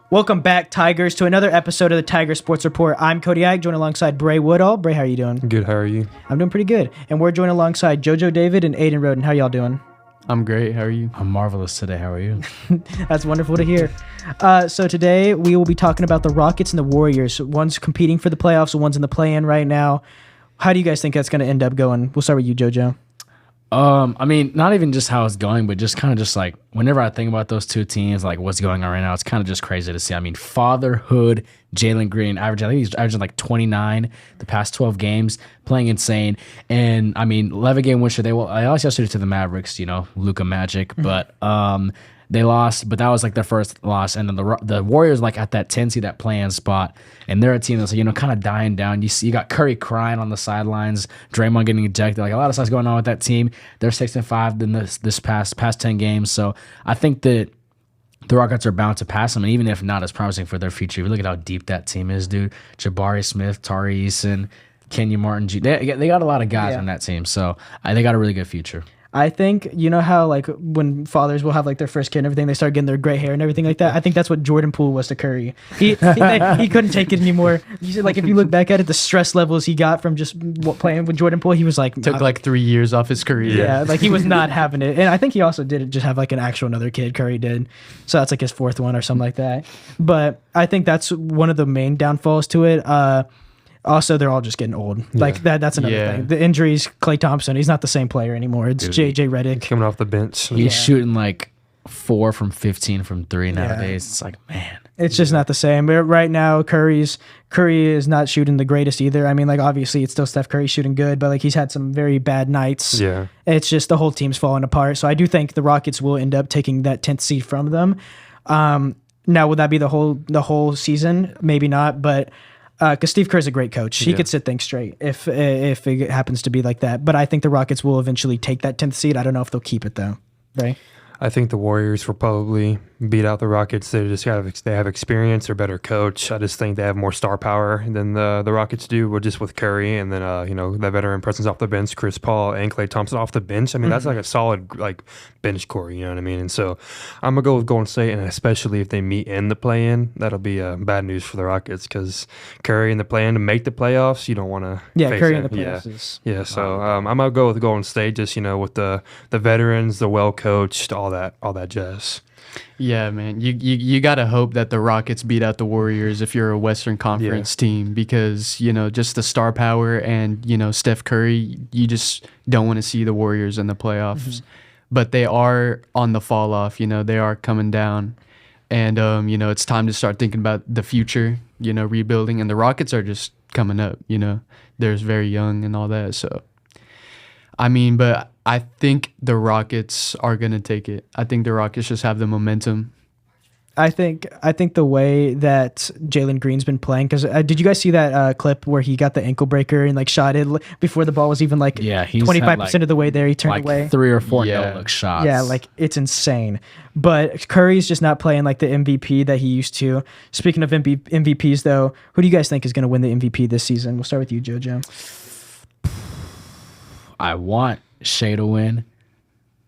Welcome back, Tigers, to another episode of the Tiger Sports Report. I'm Cody Ike, joined alongside Bray Woodall. Bray, how are you doing? Good, how are you? I'm doing pretty good. And we're joined alongside JoJo David and Aiden Roden. How y'all doing? I'm great, how are you? I'm marvelous today. How are you? That's wonderful to hear. So today we will be talking about the Rockets and the Warriors. One's competing for the playoffs, one's in the play-in right now. How do you guys think that's going to end up going? We'll start with you, JoJo. I mean, not even just how it's going, but just kind of just like whenever I think about those two teams, like what's going on right now, it's kind of just crazy to see. I mean, fatherhood, Jalen Green, I think he's averaging like 29 the past 12 games, playing insane. And I mean, 11-game win streak. They lost yesterday to the Mavericks, Luka Magic, but they lost, but that was like their first loss. And then the Warriors like at that 10 seed, that play-in spot, and they're a team that's kind of dying down. You got Curry crying on the sidelines, Draymond getting ejected, like a lot of stuff's going on with that team. They're 6-5 in this past 10 games, so I think that the Rockets are bound to pass them, and even if not, it's promising for their future. If you look at how deep that team is, dude. Jabari Smith, Tari Eason, Kenya Martin, they got a lot of guys on that team, so they got a really good future. I think, how like when fathers will have like their first kid and everything, they start getting their gray hair and everything like that. I think that's what Jordan Poole was to Curry. He couldn't take it anymore. Like if you look back at it, the stress levels he got from just playing with Jordan Poole, he was like took like 3 years off his career. Yeah, like he was not having it. And I think he also did just have like an actual another kid. Curry did, so that's like his fourth one or something like that. But I think that's one of the main downfalls to it. Also, they're all just getting old. Yeah. Like that's another thing. The injuries, Klay Thompson, he's not the same player anymore. It's JJ Redick coming off the bench. He's shooting like 4 from 15 from 3 nowadays. It's like, man, it's just not the same. But right now, Curry is not shooting the greatest either. I mean, like obviously it's still Steph Curry shooting good, but like he's had some very bad nights. Yeah, it's just the whole team's falling apart. So I do think the Rockets will end up taking that 10th seed from them. Now, would that be the whole season? Maybe not, but. Because Steve Kerr's a great coach. He could sit things straight if it happens to be like that. But I think the Rockets will eventually take that 10th seed. I don't know if they'll keep it, though. Right? I think the Warriors will probably beat out the Rockets. They have experience. They're a better coach. I just think they have more star power than the Rockets do, just with Curry and then that veteran presence off the bench, Chris Paul and Klay Thompson off the bench. I mean, that's like a solid like bench core. You know what I mean? And so I'm gonna go with Golden State, and especially if they meet in the play-in, that'll be bad news for the Rockets because Curry in the play-in to make the playoffs, you don't want to. Yeah, face Curry it. in the playoffs. Yeah. So I'm gonna go with Golden State, just with the veterans, the well coached, all that jazz. Yeah, man. You got to hope that the Rockets beat out the Warriors if you're a Western Conference team because, just the star power and, Steph Curry, you just don't want to see the Warriors in the playoffs. Mm-hmm. But they are on the fall off, they are coming down. And, it's time to start thinking about the future, rebuilding. And the Rockets are just coming up, they're very young and all that. So, I mean, but I think the Rockets are going to take it. I think the Rockets just have the momentum. I think the way that Jalen Green's been playing, because did you guys see that clip where he got the ankle breaker and like shot it before the ball was even like 25% of the way there? He turned away 3 or 4 no-look shots. Yeah, like it's insane. But Curry's just not playing like the MVP that he used to. Speaking of MVPs, though, who do you guys think is going to win the MVP this season? We'll start with you, JoJo. I want Shea to win.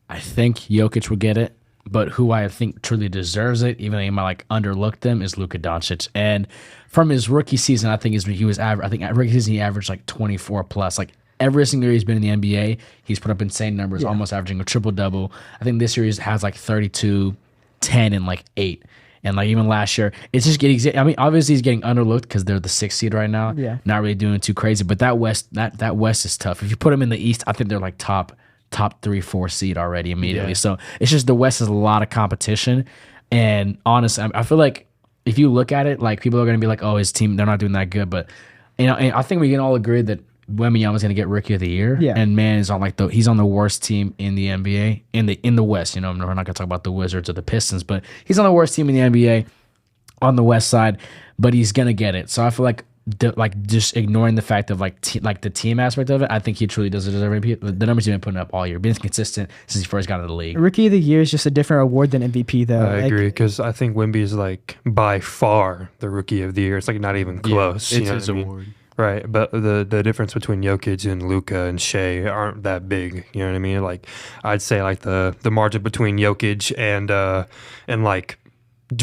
I think Jokic will get it, but who I think truly deserves it, even though you might underlook them, is Luka Doncic. And from his rookie season, I think rookie season he averaged like 24 plus. Like every single year he's been in the NBA, he's put up insane numbers, almost averaging a triple double. I think this year he has like 32, 10, and like 8. And like even last year, it's just getting. I mean, obviously he's getting underlooked because they're the 6th seed right now. Yeah, not really doing too crazy. But that West is tough. If you put them in the East, I think they're like top 3, 4 seed already immediately. Yeah. So it's just the West has a lot of competition. And honestly, I feel like if you look at it, like people are gonna be like, oh, his team, they're not doing that good. But and I think we can all agree that Wembanyama's gonna get Rookie of the Year. Yeah. And man is on he's on the worst team in the NBA in the West. We're not gonna talk about the Wizards or the Pistons, but he's on the worst team in the NBA on the West side. But he's gonna get it. So I feel like like just ignoring the fact of like like the team aspect of it, I think he truly does deserve MVP. The numbers he's been putting up all year, being consistent since he first got into the league. Rookie of the Year is just a different award than MVP, though. I agree, because I think Wemby is like by far the Rookie of the Year. It's like not even close. It's you know his what I mean? award. Right, but the difference between Jokic and Luka and Shea aren't that big. You know what I mean? Like I'd say like the margin between Jokic and like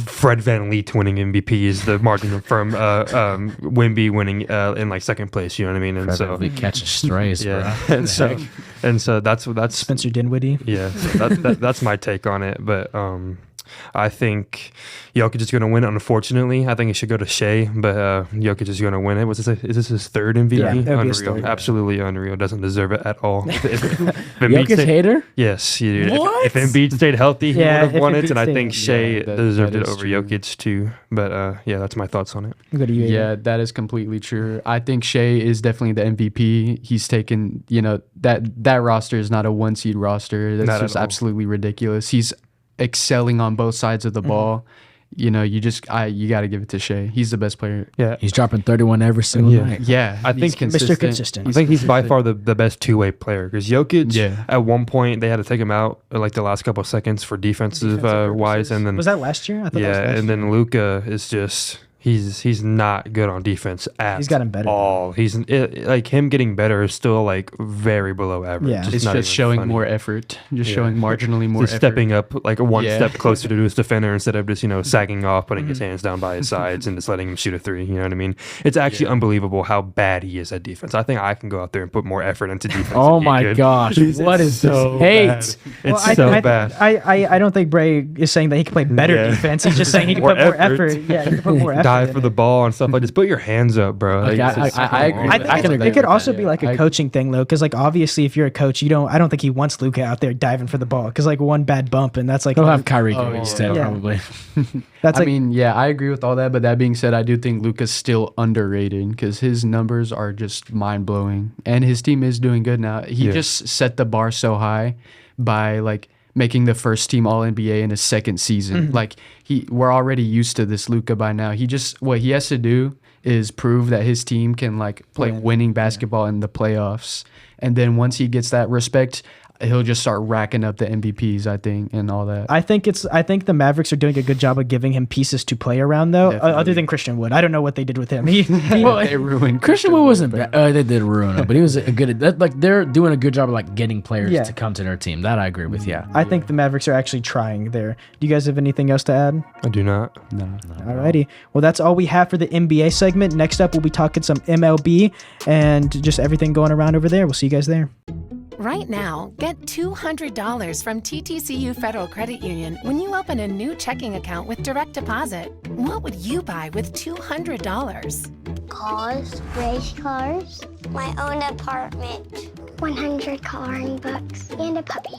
Fred VanVleet winning MVP is the margin from Wemby winning in like second place. You know what I mean? And so catching strays, yeah, bro. and so that's Spencer Dinwiddie. yeah. So that's my take on it, but. I think Jokic is going to win it, unfortunately. I think it should go to Shea, but Jokic is going to win it. Is this his third MVP? Yeah, that'd be unreal. his third. Absolutely unreal. Doesn't deserve it at all. If Jokic hater? Yes. What? If Embiid stayed healthy, he Yeah, would have if won Embiid it, and I stayed think healthy. Shea Yeah, deserved that it is over true. Jokic too. But yeah, that's my thoughts on it. Go to you. Aiden. Yeah, that is completely true. I think Shea is definitely the MVP. He's taken, that roster is not a one seed roster. That's Not at just all. absolutely ridiculous. He's excelling on both sides of the ball. You got to give it to Shea. He's the best player. Yeah. He's dropping 31 every single Yeah. night. Yeah, I he's think Mr. Consistent. I think he's by far the best two-way player, because Jokic, Yeah. at one point, they had to take him out like the last couple of seconds for defensive wise, and then Was that last year? I thought that was yeah, last and year. then Luka is just he's not good on defense at He's gotten better, though. all. Like him getting better is still like very below average. Yeah. It's not just even showing funny. more effort, just Yeah. showing marginally more Just effort. stepping up like one Yeah. step closer to his defender instead of just sagging off, putting his hands down by his sides and just letting him shoot a three. You know what I mean? It's actually unbelievable how bad he is at defense. I think I can go out there and put more effort into defense. Oh than he my could. gosh. What is so this hate? bad. It's Well, so bad. I don't think Bray is saying that he can play better Yeah. defense. He's just saying he can More put more effort. effort. Yeah, he can put more effort. Dive in for it. the ball and stuff like this. Put your hands up, bro. Like, Like, it's- I agree. I I think can it agree could with also that, be yeah. like a coaching thing, though, because like obviously if you're a coach, I don't think he wants Luka out there diving for the ball, because like one bad bump and that's like He'll have Kyrie go yeah. instead, Yeah. probably. that's I like mean, yeah, I agree with all that. But that being said, I do think Luka's still underrated because his numbers are just mind blowing, and his team is doing good now. He Yeah. just set the bar so high by like making the first team All NBA in his second season. Like we're already used to this Luka by now. What he has to do is prove that his team can like play winning basketball in the playoffs, and then once he gets that respect, he'll just start racking up the MVPs, I think, and all that. I think the Mavericks are doing a good job of giving him pieces to play around, though. Definitely. Other than Christian Wood, I don't know what they did with him. They ruined Christian Wood wasn't bad. They did ruin him, but he was a good. Like they're doing a good job of like getting players Yeah. to come to their team. That I agree with. Yeah. I think the Mavericks are actually trying there. Do you guys have anything else to add? I do not. Alrighty. Well, that's all we have for the NBA segment. Next up, we'll be talking some MLB and just everything going around over there. We'll see you guys there. Right now, get $200 from TTCU Federal Credit Union when you open a new checking account with direct deposit. What would you buy with $200? Cars, race cars, my own apartment, 100 coloring books, and a puppy.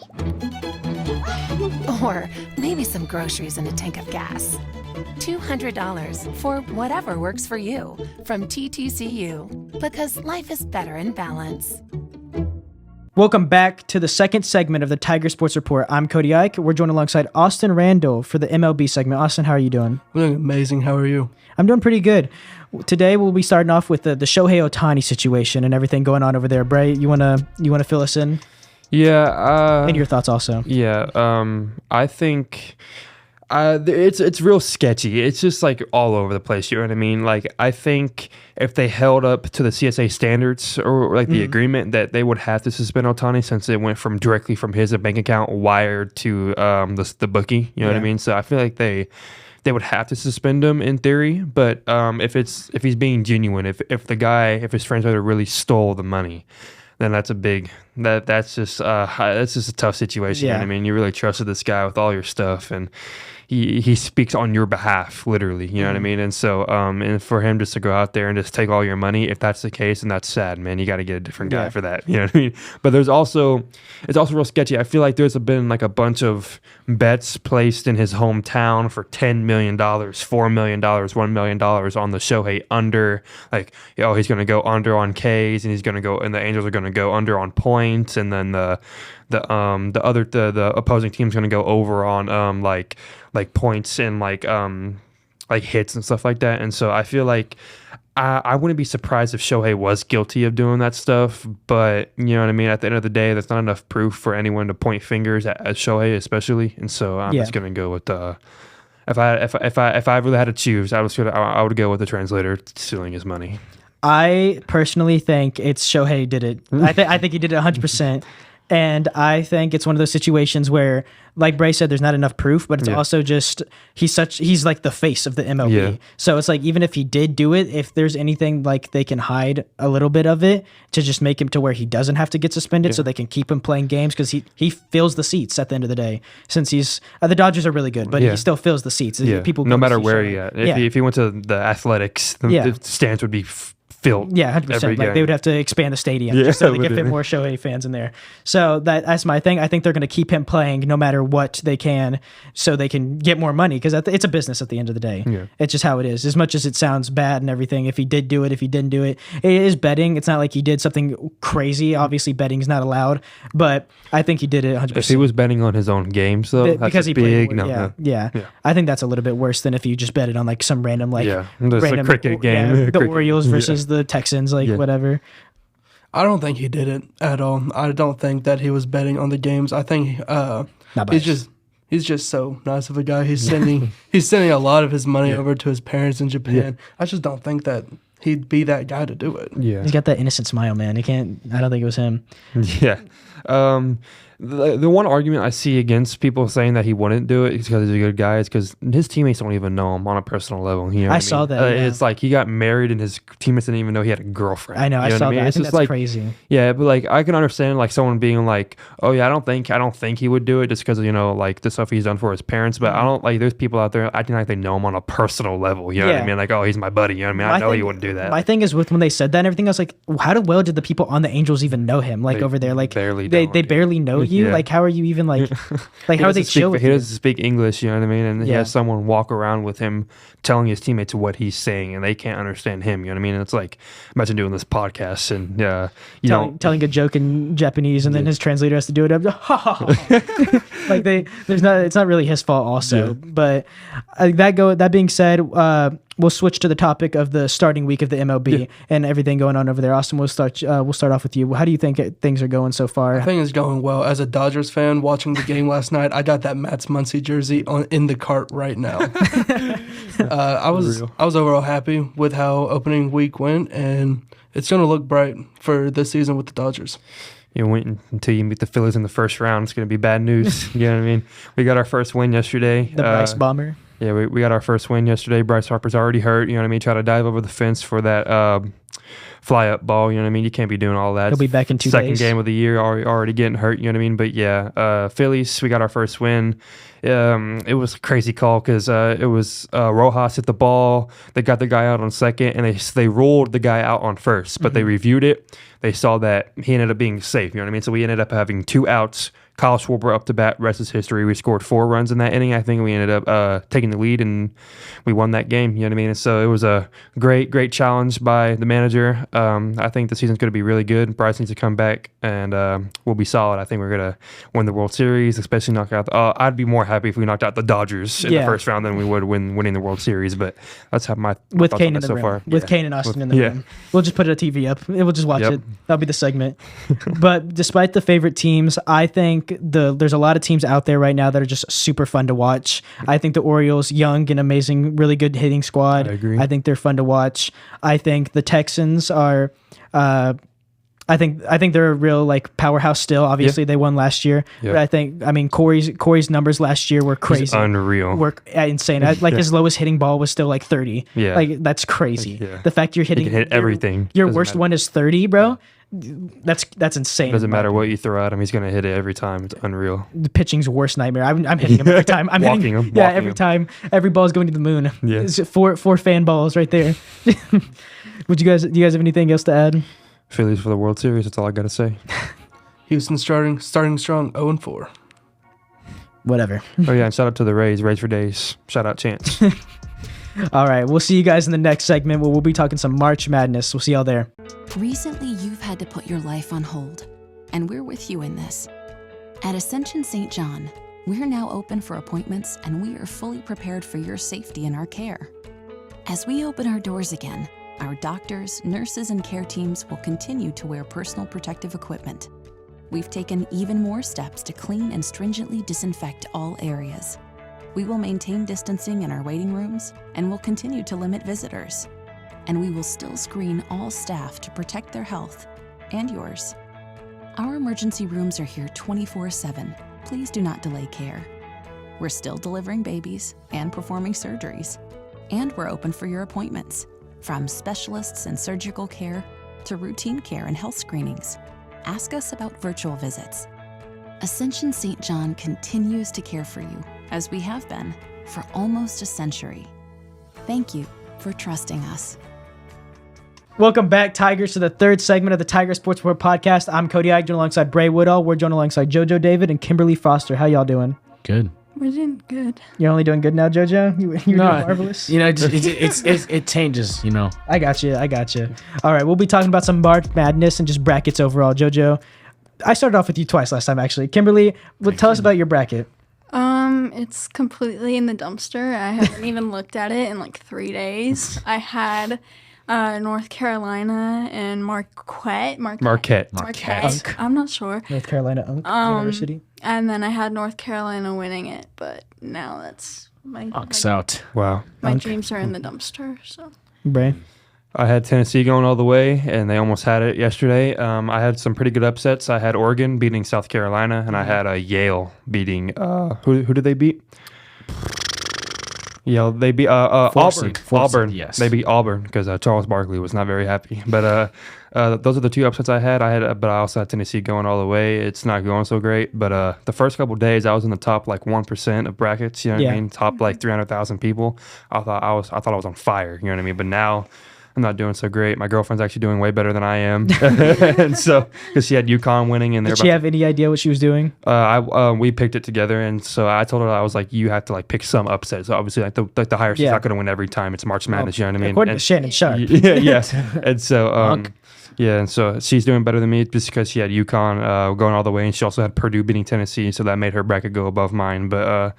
Or maybe some groceries and a tank of gas. $200 for whatever works for you from TTCU, because life is better in balance. Welcome back to the second segment of the Tiger Sports Report. I'm Cody Ike. We're joined alongside Austin Randall for the MLB segment. Austin, how are you doing? I'm doing amazing. How are you? I'm doing pretty good. Today we'll be starting off with the Shohei Ohtani situation and everything going on over there. Bray, you wanna fill us in? Yeah. And your thoughts also. Yeah. I think it's real sketchy. It's just like all over the place. You know what I mean? Like, I think if they held up to the CSA standards or like the agreement, that they would have to suspend Ohtani, since it went directly from his bank account wired to the bookie. You know what I mean? So I feel like they would have to suspend him in theory. But if he's being genuine, if his franchise really stole the money, then that's just a tough situation. You know what I mean? You really trusted this guy with all your stuff, and he speaks on your behalf, literally. You know what I mean? And so, and for him just to go out there and just take all your money, if that's the case, then that's sad, man. You got to get a different guy for that. You know what I mean? But it's also real sketchy. I feel like there's been like a bunch of bets placed in his hometown for $10 million, $4 million, $1 million on the Shohei under. Like, he's going to go under on Ks, and and the Angels are going to go under on points, and then the opposing team's going to go over on like points and like hits and stuff like that. And so I feel like I wouldn't be surprised if Shohei was guilty of doing that stuff, but you know what I mean? At the end of the day, that's not enough proof for anyone to point fingers at Shohei, especially. And so I'm just going to go with if I really had to choose, I would go with the translator stealing his money. I personally think it's Shohei did it. I think he did it 100%. And I think it's one of those situations where, like Bray said, there's not enough proof, but it's also just he's like the face of the MLB. Yeah. So it's like, even if he did do it, if there's anything like they can hide a little bit of it to just make him to where he doesn't have to get suspended, so they can keep him playing games, because he fills the seats at the end of the day. Since he's the Dodgers are really good, but he still fills the seats. People no matter where he at. If he went to the Athletics, the stands would be filled. Yeah, 100%. Like, they would have to expand the stadium just so they could fit more Shohei fans in there. So that's my thing. I think they're going to keep him playing no matter what they can, so they can get more money, because it's a business at the end of the day. Yeah. It's just how it is. As much as it sounds bad and everything, if he did do it, if he didn't do it, it is betting. It's not like he did something crazy. Obviously, betting is not allowed, but I think he did it 100%. If he was betting on his own games, though, because he big. Played, yeah. I think that's a little bit worse than if you just betted on like some random random cricket game, the Orioles versus the Texans, whatever. I don't think he did it at all. I don't think that he was betting on the games. I think he's just so nice of a guy. He's sending a lot of his money over to his parents in Japan. Yeah. I just don't think that he'd be that guy to do it. Yeah, he's got that innocent smile, man. I don't think it was him. Yeah. The one argument I see against people saying that he wouldn't do it is because he's a good guy is because his teammates don't even know him on a personal level. You know I saw that. It's like he got married and his teammates didn't even know he had a girlfriend. I know. I saw that. I think that's crazy. Yeah, but like I can understand like someone being like, oh yeah, I don't think he would do it just because like the stuff he's done for his parents. But I don't like there's people out there acting like they know him on a personal level. You know what I mean? Like, oh, he's my buddy. You know what I mean? I know he wouldn't do that. My thing is when they said that and everything, I was like, how well did the people on the Angels even know him? Like over there, like they barely know you. Like how are you even like how are they chill with you? He doesn't speak English, you know what I mean? And he has someone walk around with him telling his teammates what he's saying, and they can't understand him, you know what I mean? And it's like, imagine doing this podcast and telling a joke in Japanese, and then his translator has to do it. Like it's not really his fault also. But that being said, we'll switch to the topic of the starting week of the MLB and everything going on over there. Austin, we'll start off with you. How do you think things are going so far? I think it's going well. As a Dodgers fan watching the game last night, I got that Mats Muncy jersey in the cart right now. I was overall happy with how opening week went, and it's going to look bright for this season with the Dodgers. You wait until you meet the Phillies in the first round. It's going to be bad news. You know what I mean? We got our first win yesterday. The Bryce Bomber. Yeah, we got our first win yesterday. Bryce Harper's already hurt. You know what I mean? Try to dive over the fence for that fly-up ball. You know what I mean? You can't be doing all that. He'll be back in 2 days. Second game of the year, already getting hurt. You know what I mean? But yeah, Phillies, we got our first win. It was a crazy call because it was Rojas hit the ball. They got the guy out on second, and they rolled the guy out on first. But they reviewed it. They saw that he ended up being safe. You know what I mean? So we ended up having 2 outs. Kyle Schwarber up to bat, rest is history. We scored 4 runs in that inning. I think we ended up taking the lead, and we won that game. You know what I mean? And so it was a great challenge by the manager. I think the season's going to be really good. Bryce needs to come back, and we'll be solid. I think we're going to win the World Series, especially knock out I'd be more happy if we knocked out the Dodgers in the first round than we would winning the World Series. But let's have my with Kane in the so room. far. With Kane and Austin in the room. We'll just put a TV up. We'll just watch it. That'll be the segment. But despite the favorite teams, I think there's a lot of teams out there right now that are just super fun to watch. I think the Orioles, young and amazing, really good hitting squad. I agree. I think they're fun to watch. I think the Texans are I think they're a real like powerhouse still. Obviously they won last year. But I mean Corey's numbers last year were crazy. He's unreal. Were insane. Like his lowest hitting ball was still like 30. Yeah. Like that's crazy. The fact you're hitting you can hit everything. Your worst one is 30, bro. That's insane. It doesn't matter what you throw at him, he's gonna hit it every time. It's unreal. The pitching's worst nightmare. I'm hitting him every time. I'm hitting him. Yeah, every time. Every ball's going to the moon. Yeah. It's four fan balls right there. Do you guys have anything else to add? Phillies for the World Series. That's all I gotta say. Houston starting strong, 0-4. Whatever. Oh yeah, and shout out to the Rays for days. Shout out Chance. All right, we'll see you guys in the next segment where we'll be talking some March Madness. We'll see y'all there. Recently, you've had to put your life on hold, and we're with you in this. At Ascension St. John, we're now open for appointments, and we are fully prepared for your safety and our care. As we open our doors again, our doctors, nurses, and care teams will continue to wear personal protective equipment. We've taken even more steps to clean and stringently disinfect all areas. We will maintain distancing in our waiting rooms and will continue to limit visitors. And we will still screen all staff to protect their health and yours. Our emergency rooms are here 24/7. Please do not delay care. We're still delivering babies and performing surgeries. And we're open for your appointments, from specialists and surgical care to routine care and health screenings. Ask us about virtual visits. Ascension St. John continues to care for you, as we have been for almost a century. Thank you for trusting us. Welcome back, Tigers, to the third segment of the Tiger Sports Report podcast. I'm Cody Agnew alongside Bray Woodall. We're joined alongside JoJo David and Kimberly Foster. How y'all doing? Good. We're doing good. You're only doing good now, JoJo? You're doing marvelous? It changes, I got you. All right, we'll be talking about some March Madness and just brackets overall. JoJo, I started off with you twice last time, actually. Kimberly, tell us about your bracket. It's completely in the dumpster. I haven't even looked at it in like 3 days. I had North Carolina and Marquette. I'm not sure. North Carolina University. And then I had North Carolina winning it, but now that's my out. Wow. My dreams are in the dumpster. So. Bray. I had Tennessee going all the way, and they almost had it yesterday. I had some pretty good upsets. I had Oregon beating South Carolina, and I had Yale beating who did they beat? Yeah, they beat Auburn. Auburn. Yes. They beat Auburn because Charles Barkley was not very happy. But those are the two upsets I had. But I also had Tennessee going all the way. It's not going so great. But the first couple of days, I was in the top like 1% of brackets. You know what I mean? Top like 300,000 people. I thought I was on fire. You know what I mean? But now I'm not doing so great. My girlfriend's actually doing way better than I am. And so, because she had UConn winning. And did she have any idea what she was doing? We picked it together. And so I told her, I was like, you have to like pick some upsets. So obviously like the higher she's not going to win every time. It's March Madness, you know what I mean? According to Shannon Sharp. Yes. And so, and so she's doing better than me just because she had UConn going all the way. And she also had Purdue beating Tennessee. So that made her bracket go above mine. But,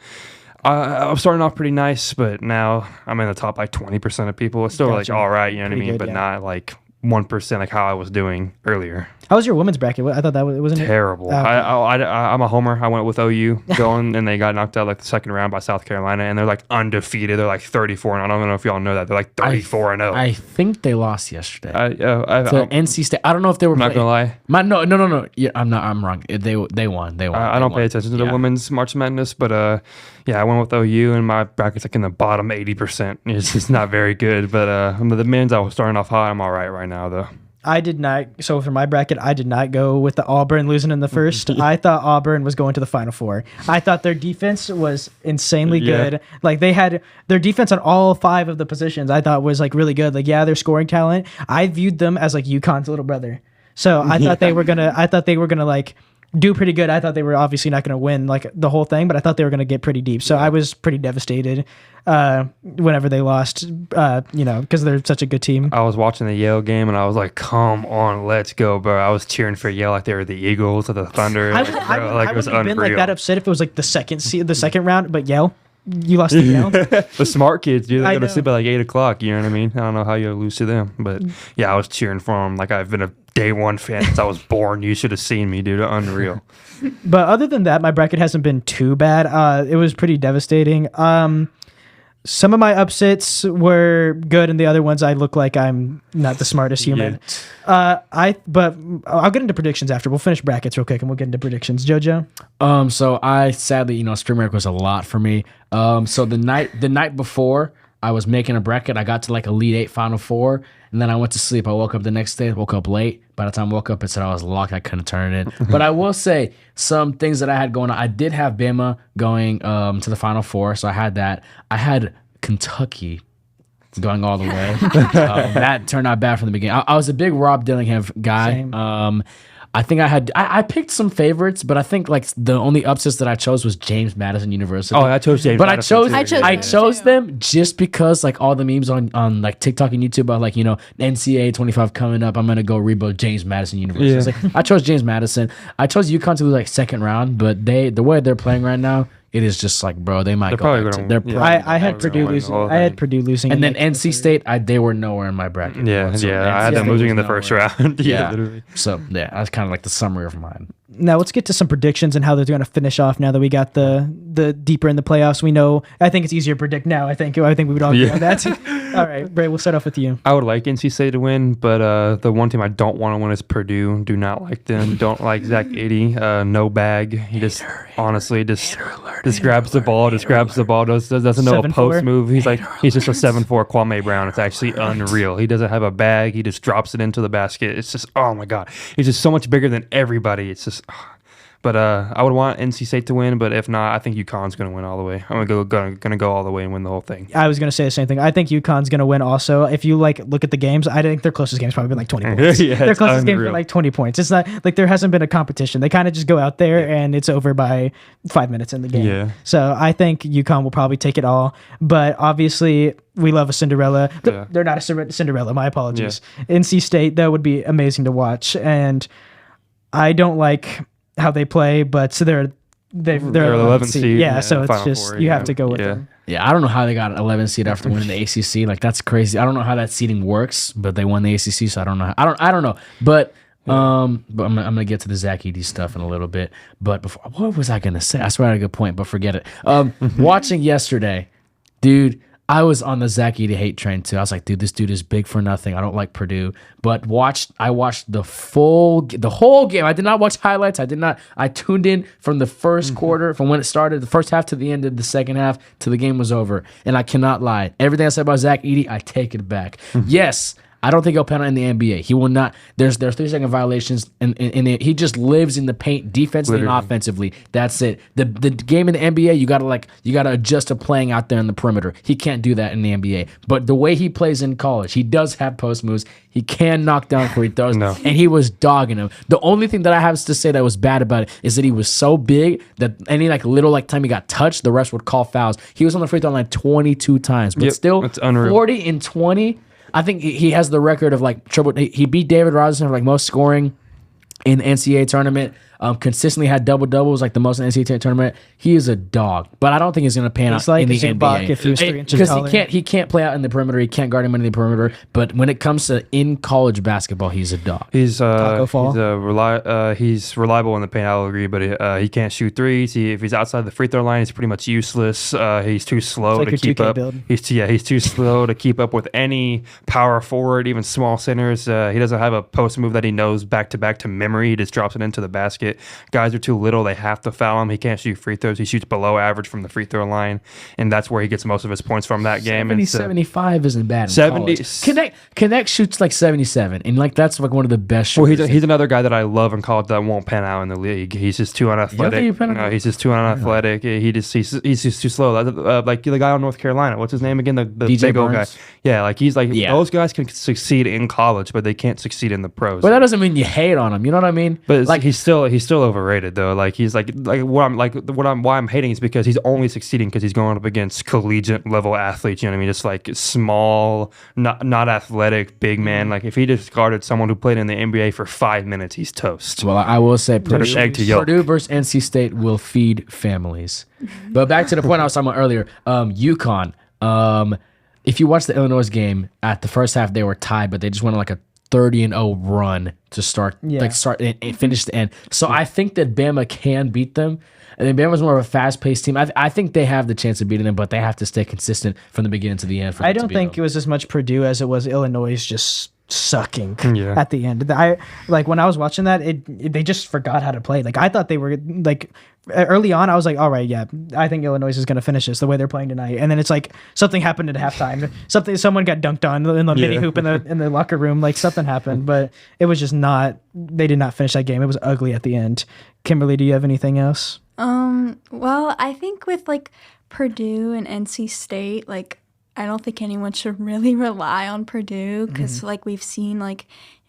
I'm starting off pretty nice, but now I'm in the top like 20% of people. It's still like all right, you know what I mean, good, but not like 1% like how I was doing earlier. How was your women's bracket? I thought that wasn't terrible. I'm a homer. I went with OU going, and they got knocked out like the second round by South Carolina, and they're like undefeated. They're like 34, and I don't know if y'all know that they're like 34-0. I think they lost yesterday. To NC State. I don't know if they were. I'm not gonna lie. No. Yeah, I'm wrong. They won. I don't pay attention to the women's March Madness, but I went with OU, and my bracket's like in the bottom 80%. It's just not very good. But the men's, I was starting off high. I'm all right now, though. I did not. So for my bracket, I did not go with the Auburn losing in the first. I thought Auburn was going to the Final Four. I thought their defense was insanely good. Like they had their defense on all 5 of the positions. I thought was like really good. Like their scoring talent. I viewed them as like UConn's little brother. So I thought they were gonna like do pretty good. I thought they were obviously not gonna win like the whole thing, but I thought they were gonna get pretty deep. So I was pretty devastated whenever they lost, because they're such a good team. I was watching the Yale game and I was like, come on, let's go, bro. I was cheering for Yale like they were the Eagles or the Thunder. I wouldn't have been like that upset if it was like the second round, but Yale, you lost to Yale. The smart kids, dude, they go to sleep at like 8 o'clock. You know what I mean? I don't know how you lose to them, but yeah, I was cheering for them like I've been a day one fan since I was born. You should have seen me, dude. Unreal. But other than that, my bracket hasn't been too bad. It was pretty devastating. Some of my upsets were good, and the other ones I look like I'm not the smartest human. But I'll get into predictions after. We'll finish brackets real quick, and we'll get into predictions. JoJo? So I sadly, spring break was a lot for me. So the night before, I was making a bracket. I got to like Elite 8, Final 4, and then I went to sleep. I woke up the next day, woke up late. By the time I woke up, it said I was locked. I couldn't turn it in. But I will say some things that I had going on. I did have Bama going to the Final 4, so I had that. I had Kentucky going all the way. That turned out bad from the beginning. I was a big Rob Dillingham guy. Same. I think I picked some favorites, but I think like the only upsets that I chose was James Madison University. Oh, I chose James Madison. But I chose them just because like all the memes on like TikTok and YouTube about like, NCAA 25 coming up, I'm going to go rebuild James Madison University. Yeah. I chose James Madison. I chose UConn to lose like second round, but the way they're playing right now, it is just like, bro, they might They're go probably back to gonna- their yeah. prime. I had Purdue losing. I had Purdue losing, And in, then like, NC State, they were nowhere in my bracket. Yeah, whatsoever. I had NC them State losing was in the first nowhere. round. Yeah. Literally. So yeah, that's kind of like the summary of mine. Now let's get to some predictions and how they're going to finish off. Now that we got the deeper in the playoffs, we know. I think it's easier to predict now. I think we would all agree on that. All right, Bray, we'll start off with you. I would like NC State to win, but the one team I don't want to win is Purdue. Do not like them. Don't like Zach Edey. No bag. He just honestly just grabs the ball. Just grabs the ball. Doesn't know a 7'4"? post move. He's just a 7'4" Kwame Brown. It's actually unreal. He doesn't have a bag. He just drops it into the basket. It's just, oh my god. He's just so much bigger than everybody. It's just. But I would want NC State to win, but if not, I think UConn's going to win all the way. I'm gonna go all the way and win the whole thing. I was going to say the same thing. I think UConn's going to win also. If you look at the games, I think their closest game's probably been like 20 points. Yeah, their it's closest game's been unreal. like 20 points. It's not like there hasn't been a competition. They kind of just go out there and it's over by 5 minutes in the game. Yeah. So I think UConn will probably take it all. But obviously, we love a Cinderella. Yeah. They're not a Cinderella. My apologies. NC State, that would be amazing to watch. And I don't like how they play, but so they're 11th seed. Yeah, so it's Final just Four, you yeah. have to go with Yeah. them. Yeah, I don't know how they got an 11 seed after winning the ACC. Like that's crazy. I don't know how that seeding works, but they won the ACC, so I don't know. I don't know. But I'm gonna get to the Zach Edey stuff in a little bit. But before, what was I gonna say? I swear I had a good point, but forget it. Watching yesterday, dude, I was on the Zach Edey hate train too. I was like, dude, this dude is big for nothing. I don't like Purdue. But I watched the whole game. I did not watch highlights. I tuned in from the first quarter, from when it started, the first half to the end of the second half till the game was over. And I cannot lie. Everything I said about Zach Edey, I take it back. Yes, I don't think he'll pan out in the NBA. He will not. There's 3-second violations, and he just lives in the paint defensively and offensively. That's it. The game in the NBA, you gotta adjust to playing out there in the perimeter. He can't do that in the NBA. But the way he plays in college, he does have post moves. He can knock down free throws, and he was dogging him. The only thing that I have to say that was bad about it is that he was so big that any little time he got touched, the refs would call fouls. He was on the free throw line 22 times, but still it's unreal. 40 and 20. I think he has the record of triple. He beat David Robinson for most scoring in the NCAA tournament. Consistently had double doubles, the most in the NCAA tournament. He is a dog, but I don't think he's going to pan out in the NBA if he was 3 inches taller. Because he can't play out in the perimeter. He can't guard him in the perimeter. But when it comes to in college basketball, he's a dog. He's reliable in the paint. I'll agree, but he can't shoot threes. If he's outside the free throw line, he's pretty much useless. He's too slow to keep up. He's too slow to keep up with any power forward, even small centers. He doesn't have a post move that he knows back to back to memory. He just drops it into the basket. Guys are too little. They have to foul him. He can't shoot free throws. He shoots below average from the free throw line, and that's where he gets most of his points from that game. 75 isn't bad in 70 college. Connect shoots 77, and that's one of the best shooters. Well, he's another guy that I love in college that won't pan out in the league. He's just too unathletic. No, he's just too unathletic. He's just too slow. Like the guy on North Carolina. What's his name again? The big old guy. Yeah, those guys can succeed in college, but they can't succeed in the pros. But that doesn't mean you hate on him. You know what I mean? But he's still overrated though. Why I'm hating is because he's only succeeding because he's going up against collegiate level athletes. You know what I mean? Just small, not athletic, big man. If he just guarded someone who played in the NBA for 5 minutes, he's toast. Well, I will say Purdue versus NC State will feed families. But back to the point I was talking about earlier, UConn. If you watch the Illinois game, at the first half they wwere tied, but they just went on a 30-0 run to start and finish the end. So I think that Bama can beat them. I think Bama's more of a fast-paced team. I think they have the chance of beating them, but they have to stay consistent from the beginning to the end. I don't think it was as much Purdue as it was Illinois just sucking at the end. When I was watching that, they just forgot how to play. I thought they were early on. I was like, all right, yeah, I think Illinois is going to finish this the way they're playing tonight. And then it's something happened at halftime. Someone got dunked on in the mini hoop in the locker room. Something happened, but it was just not. They did not finish that game. It was ugly at the end. Kimberly, do you have anything else? Well, I think with Purdue and NC State, I don't think anyone should really rely on Purdue because, we've seen,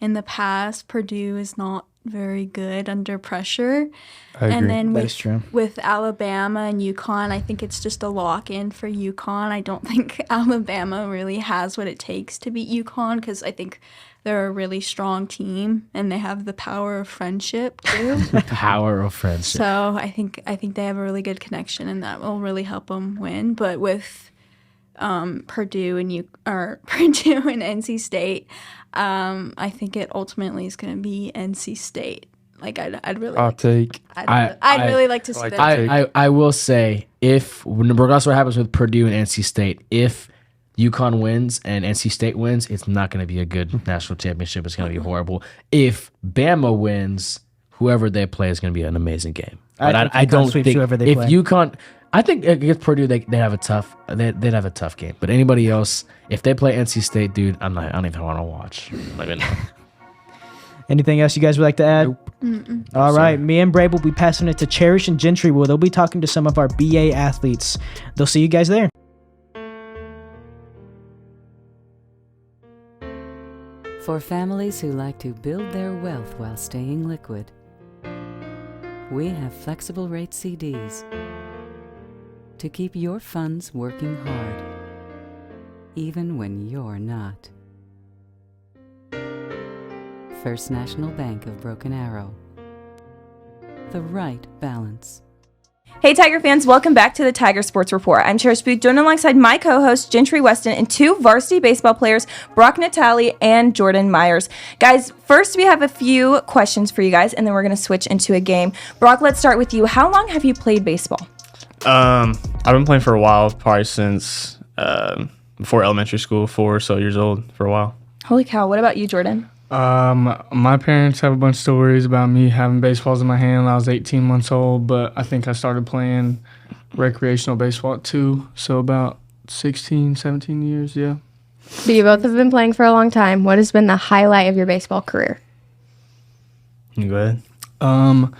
in the past, Purdue is not very good under pressure. I agree. And then That is true. with Alabama and UConn, I think it's just a lock-in for UConn. I don't think Alabama really has what it takes to beat UConn because I think they're a really strong team, and they have the power of friendship too. Power of friendship. So I think they have a really good connection, and that will really help them win. But with Purdue and NC State, I think it ultimately is going to be NC State. Like I'd really like to see that. I will say, regardless of what happens with Purdue and NC State, if UConn wins and NC State wins, it's not going to be a good national championship. It's going to be horrible. If Bama wins, whoever they play is going to be an amazing game. But I don't think whoever they play. UConn, I think against Purdue they'd have a tough game. But anybody else, if they play NC State, dude, I don't even want to watch. Anything else you guys would like to add? Nope. All right, me and Bray will be passing it to Cherish and Gentry, where they'll be talking to some of our BA athletes. They'll see you guys there. For families who like to build their wealth while staying liquid, we have flexible rate CDs to keep your funds working hard, even when you're not. First National Bank of Broken Arrow. The right balance. Hey Tiger fans, welcome back to the Tiger Sports Report. I'm Cherish Booth, joined alongside my co-host Gentry Weston and two varsity baseball players, Brock Natali and Jordan Myers. Guys, first we have a few questions for you guys, and then we're going to switch into a game. Brock, let's start with you. How long have you played baseball? I've been playing for a while, probably since before elementary school, 4 or so years old, for a while. Holy cow, what about you, Jordan? My parents have a bunch of stories about me having baseballs in my hand when I was 18 months old, but I think I started playing recreational baseball at 2, so about 16, 17 years, yeah. So you both have been playing for a long time. What has been the highlight of your baseball career? You go ahead.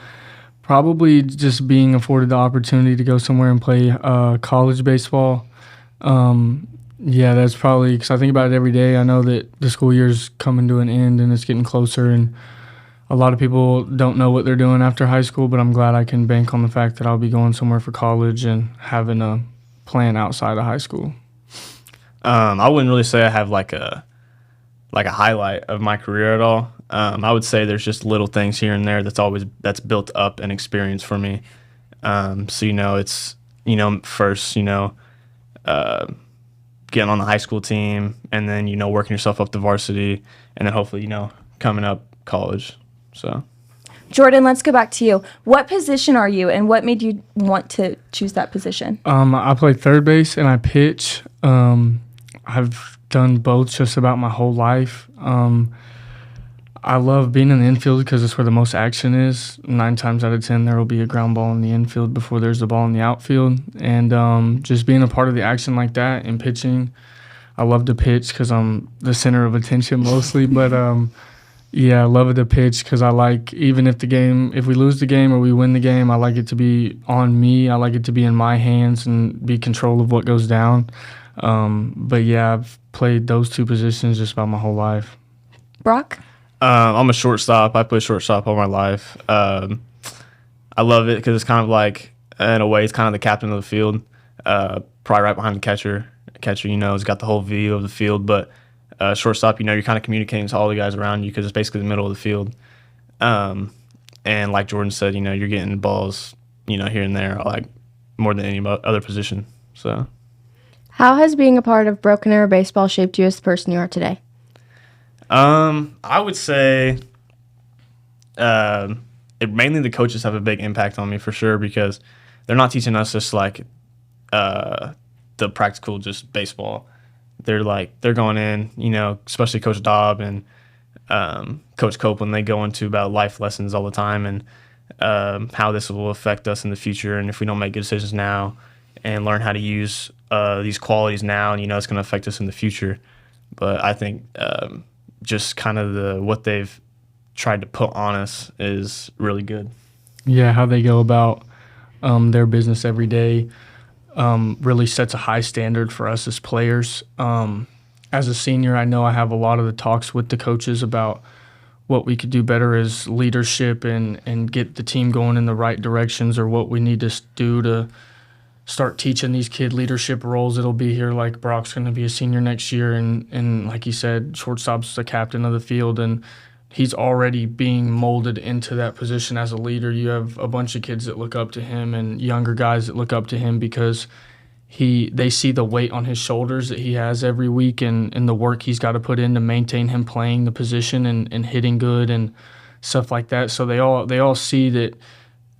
Probably just being afforded the opportunity to go somewhere and play college baseball. Yeah, that's probably, because I think about it every day. I know that the school year's coming to an end and it's getting closer, and a lot of people don't know what they're doing after high school, but I'm glad I can bank on the fact that I'll be going somewhere for college and having a plan outside of high school. I wouldn't really say I have like a highlight of my career at all. I would say there's just little things here and there that's built up an experience for me. So, it's, first, getting on the high school team, and then, working yourself up to varsity, and then hopefully, coming up college. So, Jordan, let's go back to you. What position are you, and what made you want to choose that position? I play third base and I pitch. I've done both just about my whole life. I love being in the infield because it's where the most action is. 9 times out of 10, there will be a ground ball in the infield before there's a ball in the outfield. And just being a part of the action like that and pitching, I love to pitch because I'm the center of attention mostly. But, yeah, I love it to pitch because I like, even if we lose the game or we win the game, I like it to be on me. I like it to be in my hands and be control of what goes down. But, yeah, I've played those 2 positions just about my whole life. Brock? I'm a shortstop. I play shortstop all my life. I love it because it's kind of like, in a way, it's kind of the captain of the field, probably right behind the catcher. Catcher, has got the whole view of the field, but shortstop, you're kind of communicating to all the guys around you because it's basically the middle of the field. And like Jordan said, you're getting balls, here and there, like more than any other position. So, how has being a part of Broken Arrow Baseball shaped you as the person you are today? I would say mainly the coaches have a big impact on me for sure, because they're not teaching us just like the practical just baseball. They're going in, especially Coach Dobb and Coach Copeland, they go into about life lessons all the time, and how this will affect us in the future, and if we don't make good decisions now and learn how to use these qualities now, and it's going to affect us in the future. But I think just kind of what they've tried to put on us is really good. Yeah, how they go about their business every day really sets a high standard for us as players. As a senior, I know I have a lot of the talks with the coaches about what we could do better as leadership and get the team going in the right directions, or what we need to do to start teaching these kid leadership roles. It'll be here, like Brock's going to be a senior next year, and like you said, shortstop's the captain of the field, and he's already being molded into that position as a leader. You have a bunch of kids that look up to him and younger guys that look up to him because they see the weight on his shoulders that he has every week and the work he's got to put in to maintain him playing the position and hitting good and stuff like that. So they all see that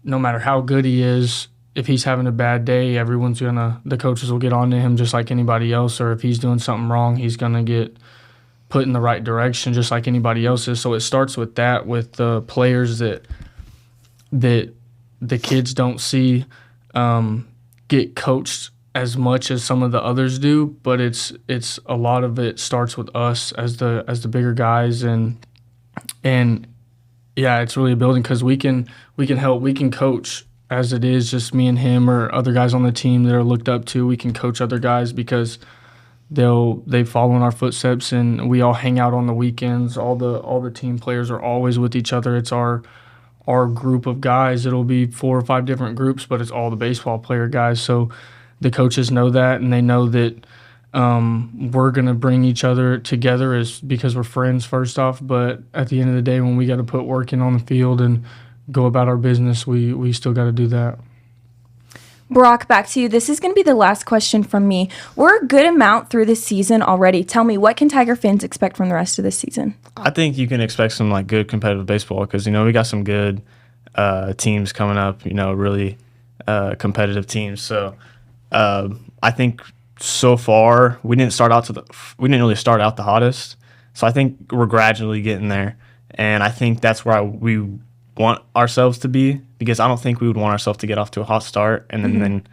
no matter how good he is, if he's having a bad day, the coaches will get on to him just like anybody else, or if he's doing something wrong, he's going to get put in the right direction just like anybody else is. So it starts with that, with the players that the kids don't see get coached as much as some of the others do, but it's a lot of it starts with us as the bigger guys, and yeah, it's really a building because we can help, we can coach as it is, just me and him or other guys on the team that are looked up to. We can coach other guys because they follow in our footsteps, and we all hang out on the weekends. All the team players are always with each other. It's our group of guys. It'll be 4 or 5 different groups, but it's all the baseball player guys. So the coaches know that, and they know that we're going to bring each other together because we're friends first off. But at the end of the day, when we got to put work in on the field and go about our business, we still got to do that. Brock, back to you. This is going to be the last question from me. We're a good amount through this season already. Tell me, what can Tiger fans expect from the rest of this season? I think you can expect some like good competitive baseball because, we got some good teams coming up, really competitive teams. So I think so far we didn't really start out the hottest. So I think we're gradually getting there. And I think that's where we want ourselves to be, because I don't think we would want ourselves to get off to a hot start and then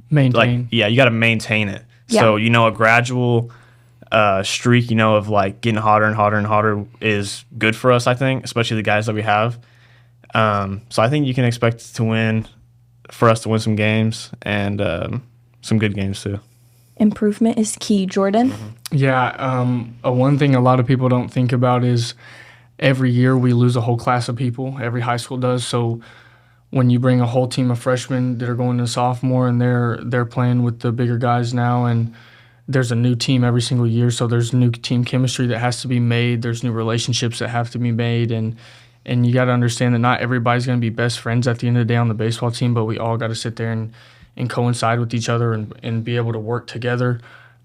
maintain. You got to maintain it. Yeah. So, a gradual streak, of like getting hotter and hotter and hotter is good for us, I think, especially the guys that we have. So I think you can expect for us to win some games and some good games too. Improvement is key. Jordan? Yeah, one thing a lot of people don't think about is every year we lose a whole class of people. Every high school does. So when you bring a whole team of freshmen that are going to sophomore and they're playing with the bigger guys now, and there's a new team every single year, so there's new team chemistry that has to be made. There's new relationships that have to be made, and you got to understand that not everybody's going to be best friends at the end of the day on the baseball team, but we all got to sit there and coincide with each other and be able to work together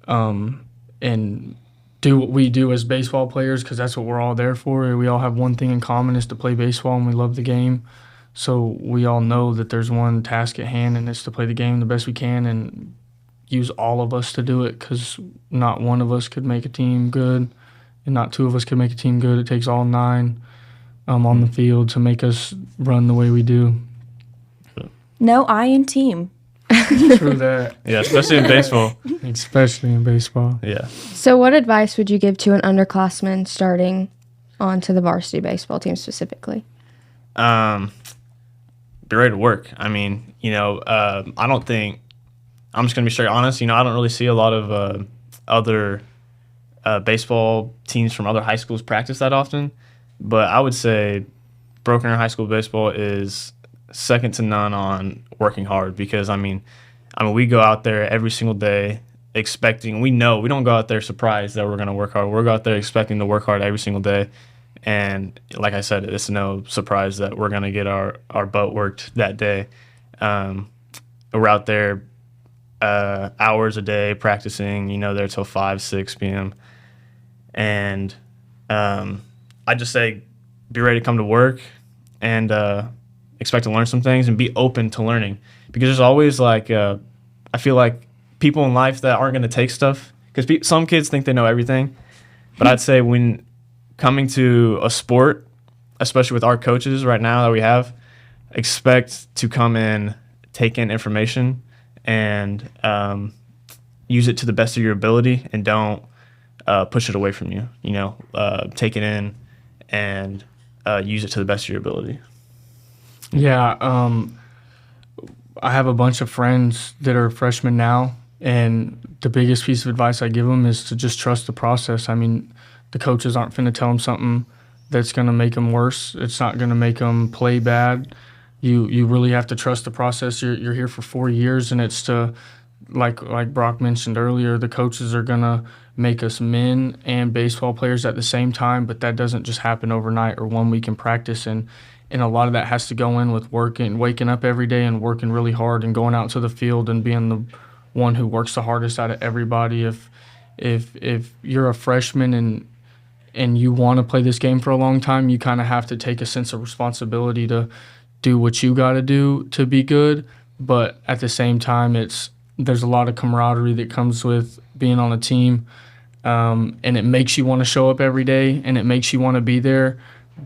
and do what we do as baseball players, because that's what we're all there for. We all have one thing in common, is to play baseball, and we love the game. So we all know that there's one task at hand, and it's to play the game the best we can and use all of us to do it, because not one of us could make a team good and not 2 of us could make a team good. It takes all 9 on the field to make us run the way we do. No I in team. True that. Yeah, especially in baseball. Especially in baseball. Yeah. So what advice would you give to an underclassman starting onto the varsity baseball team specifically? Be ready to work. I mean, I don't think, I'm just going to be straight honest, I don't really see a lot of other baseball teams from other high schools practice that often. But I would say Broken Arrow High School baseball is second to none on working hard, because I mean we go out there every single day expecting, we don't go out there surprised that we're going to work hard. We're out there expecting to work hard every single day, and like I said, it's no surprise that we're going to get our butt worked that day. We're out there hours a day practicing, there till 5-6 p.m. and I just say be ready to come to work and expect to learn some things and be open to learning, because there's always I feel like people in life that aren't going to take stuff, because some kids think they know everything, but I'd say when coming to a sport, especially with our coaches right now that we have, expect to come in, take in information, and use it to the best of your ability, and don't push it away from you. Take it in and use it to the best of your ability. Yeah, I have a bunch of friends that are freshmen now, and the biggest piece of advice I give them is to just trust the process. I mean, the coaches aren't finna tell them something that's gonna make them worse. It's not gonna make them play bad. you really have to trust the process. You're here for 4 years, and it's to, like Brock mentioned earlier, the coaches are going to make us men and baseball players at the same time, but that doesn't just happen overnight or 1 week in practice. And a lot of that has to go in with waking up every day and working really hard and going out to the field and being the one who works the hardest out of everybody. If you're a freshman and you want to play this game for a long time, you kind of have to take a sense of responsibility to do what you got to do to be good. But at the same time, there's a lot of camaraderie that comes with being on a team, and it makes you want to show up every day, and it makes you want to be there.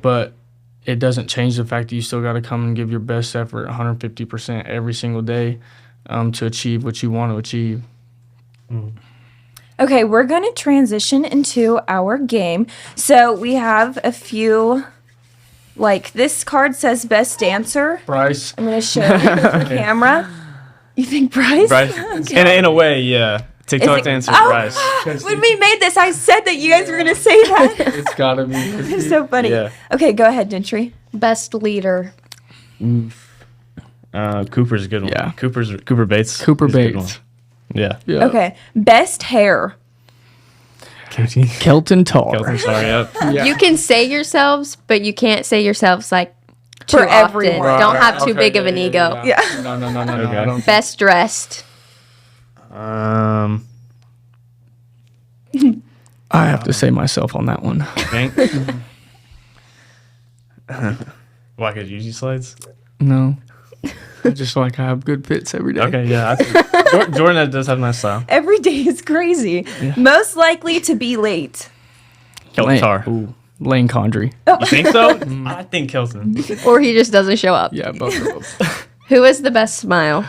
But it doesn't change the fact that you still got to come and give your best effort, 150% every single day, to achieve what you want to achieve. Okay, we're going to transition into our game. So we have a few, like this card says best dancer. Bryce. I'm going to show you the camera. You think Bryce? Bryce. Okay. In a way, yeah. TikTok dancer, Bryce. When we made this, I said that you guys were going to say that. It's got to be. It's so funny. Yeah. Okay, go ahead, Gentry. Best leader. Cooper's a good one. Yeah. Cooper Bates. Cooper is a good one. Bates. Yeah. Okay, best hair. Kelton Tar. Kelton Tar, yep. Yeah. You can say yourselves, but you can't say yourselves like too For often. everyone. Don't have too Okay, big of an yeah, ego. Yeah. No. Okay. I don't. Best dressed. I have to say myself on that one. Think? Why, because Yeezy slides? No. I just like I have good fits every day. Okay, yeah. Jordan does have nice style. Every day is crazy. Most likely to be late. Kelton Tar. Ooh, Lane Condry. You think so? I think Kelton. Or he just doesn't show up. Yeah, both of them. Who has the best smile?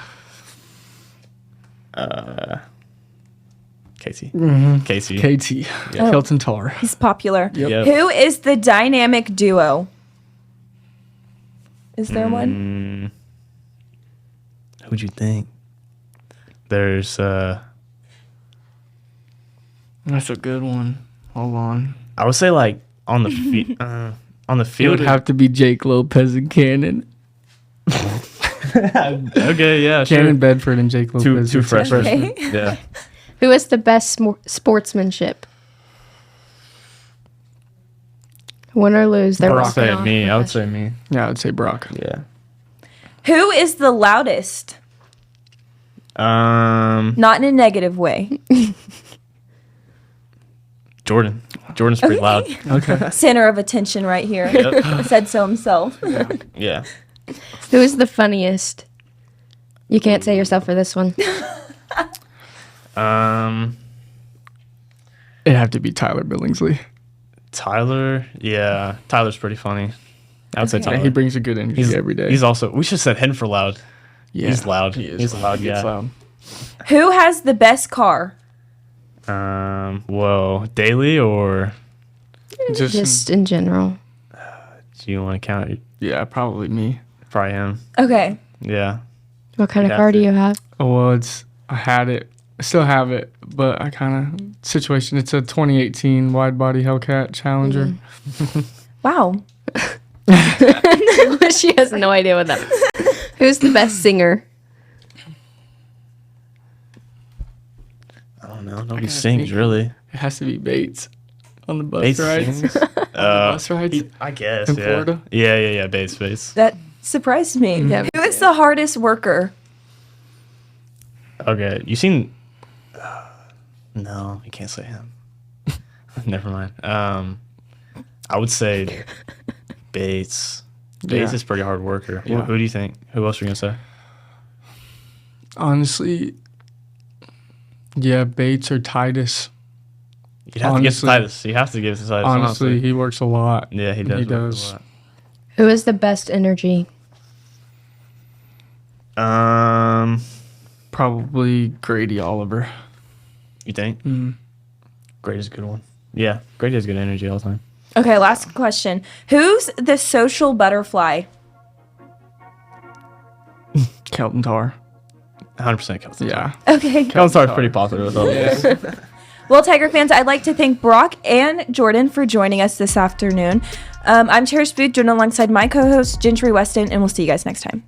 Casey. KT. Yeah. Kelton Tar. He's popular. Yep. Who is the dynamic duo? Is there one? Who'd you think? There's That's a good one. Hold on. I would say like on the field. On the It field, would have to be Jake Lopez and Cannon. Okay, yeah, sure. Cannon Bedford and Jake Lopez. Two freshmen. Okay. Yeah. Who has the best sportsmanship? Win or lose, they're I would rocking say off. me. I would say me. Yeah, I would say Brock. Yeah. Who is the loudest? Not in a negative way. Jordan. Jordan's pretty loud. Okay. Center of attention right here. Yep. Said so himself. Yeah. Who is the funniest? You can't say yourself for this one. It'd have to be Tyler Billingsley. Tyler. Yeah. Tyler's pretty funny. I would say Tyler. Yeah, he brings a good energy every day. He's also. We should have said him for loud. Yeah, He's loud. He is He's loud. He gets Yeah. loud. Who has the best car? Whoa. Daily or Just in general. do you want to count it? Yeah, probably me. Probably him. Okay. Yeah. What kind of Yeah, car do you have? Oh, well, I had it. I still have it, but I kind of situation. It's a 2018 wide body Hellcat Challenger. Wow. She has no idea what that is. Who's the best singer? I don't know. Nobody sings really. It has to be Bates on the bus Bates rides. sings? Bus rides. I guess. In yeah. Florida? Yeah. Bates. That surprised me. Yeah. Who is the hardest worker? Okay. You seen? No, you can't say him. Never mind. I would say Bates. Bates Yeah. is a pretty hard worker. Yeah. Who do you think? Who else are you gonna say? Honestly, yeah, Bates or Titus. You'd have to give it to Titus. You have to give it to Titus. Honestly, he works a lot. Yeah, he does. He work does. A lot. Who has the best energy? Probably Grady Oliver. You think? Mm-hmm. Grady's a good one. Yeah, Grady has good energy all the time. Okay, last question. Who's the social butterfly? Kelton Tar. 100% Kelton. Yeah. Okay. Kelton Tar's pretty popular with all this. Well, Tiger fans, I'd like to thank Brock and Jordan for joining us this afternoon. I'm Cherish Booth, joined alongside my co-host, Gentry Weston, and we'll see you guys next time.